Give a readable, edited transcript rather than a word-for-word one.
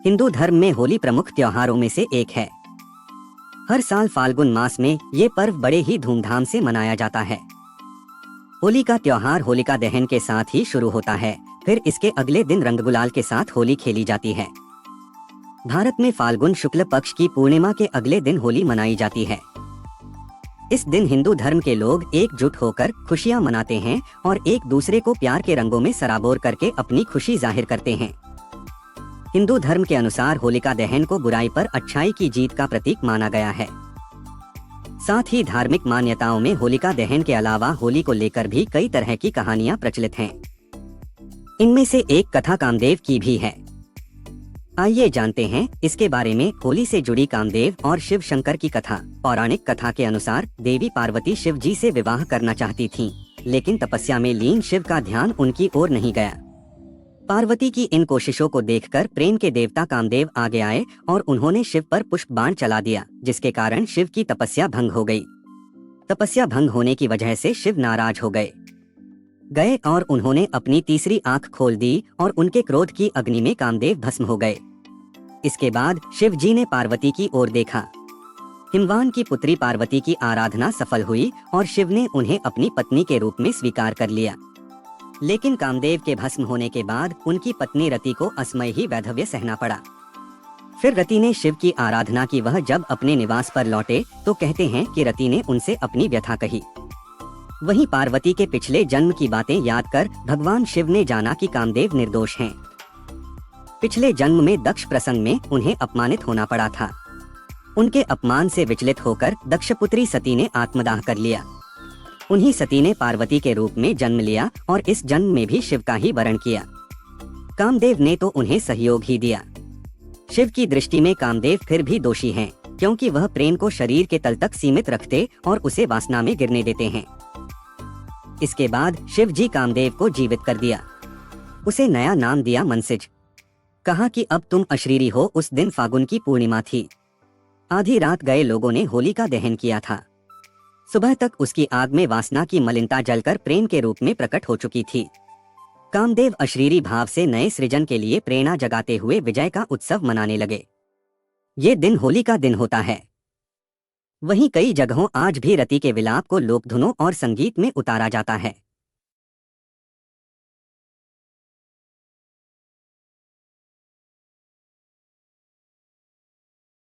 हिंदू धर्म में होली प्रमुख त्योहारों में से एक है। हर साल फाल्गुन मास में ये पर्व बड़े ही धूमधाम से मनाया जाता है। होली का त्योहार होलिका दहन के साथ ही शुरू होता है, फिर इसके अगले दिन रंग गुलाल के साथ होली खेली जाती है। भारत में फाल्गुन शुक्ल पक्ष की पूर्णिमा के अगले दिन होली मनाई जाती है। इस दिन हिंदू धर्म के लोग एकजुट होकर खुशियां मनाते हैं और एक दूसरे को प्यार के रंगों में सराबोर करके अपनी खुशी जाहिर करते हैं। हिंदू धर्म के अनुसार होलिका दहन को बुराई पर अच्छाई की जीत का प्रतीक माना गया है। साथ ही धार्मिक मान्यताओं में होलिका दहन के अलावा होली को लेकर भी कई तरह की कहानियां प्रचलित हैं। इनमें से एक कथा कामदेव की भी है। आइए जानते हैं इसके बारे में। होली से जुड़ी कामदेव और शिव शंकर की कथा। पौराणिक कथा के अनुसार देवी पार्वती शिव जी से विवाह करना चाहती थीं, लेकिन तपस्या में लीन शिव का ध्यान उनकी ओर नहीं गया। पार्वती की इन कोशिशों को देखकर प्रेम के देवता कामदेव आगे आए और उन्होंने शिव पर पुष्प बाण चला दिया, जिसके कारण शिव की तपस्या भंग हो गई। तपस्या भंग होने की वजह से शिव नाराज हो गए और उन्होंने अपनी तीसरी आंख खोल दी और उनके क्रोध की अग्नि में कामदेव भस्म हो गए। इसके बाद शिव जी ने पार्वती की ओर देखा। हिमवान की पुत्री पार्वती की आराधना सफल हुई और शिव ने उन्हें अपनी पत्नी के रूप में स्वीकार कर लिया। लेकिन कामदेव के भस्म होने के बाद उनकी पत्नी रति को असमय ही वैधव्य सहना पड़ा। फिर रति ने शिव की आराधना की। वह जब अपने निवास पर लौटे तो कहते हैं कि रति ने उनसे अपनी व्यथा कही। वहीं पार्वती के पिछले जन्म की बातें याद कर भगवान शिव ने जाना कि कामदेव निर्दोष हैं। पिछले जन्म में दक्ष प्रसंग में उन्हें अपमानित होना पड़ा था। उनके अपमान से विचलित होकर दक्ष पुत्री सती ने आत्मदाह कर लिया। उन्हीं सती ने पार्वती के रूप में जन्म लिया और इस जन्म में भी शिव का ही वरण किया। कामदेव ने तो उन्हें सहयोग ही दिया। शिव की दृष्टि में कामदेव फिर भी दोषी हैं, क्योंकि वह प्रेम को शरीर के तल तक सीमित रखते और उसे वासना में गिरने देते हैं। इसके बाद शिव जी कामदेव को जीवित कर दिया। उसे नया नाम दिया मनसिज। कहा कि अब तुम अशरीरी हो। उस दिन फागुन की पूर्णिमा थी। आधी रात गए लोगों ने होली का दहन किया था। सुबह तक उसकी आग में वासना की मलिनता जलकर प्रेम के रूप में प्रकट हो चुकी थी। कामदेव अशरीरी भाव से नए सृजन के लिए प्रेरणा जगाते हुए विजय का उत्सव मनाने लगे। ये दिन होली का दिन होता है। वहीं कई जगहों आज भी रति के विलाप को लोकधुनों और संगीत में उतारा जाता है।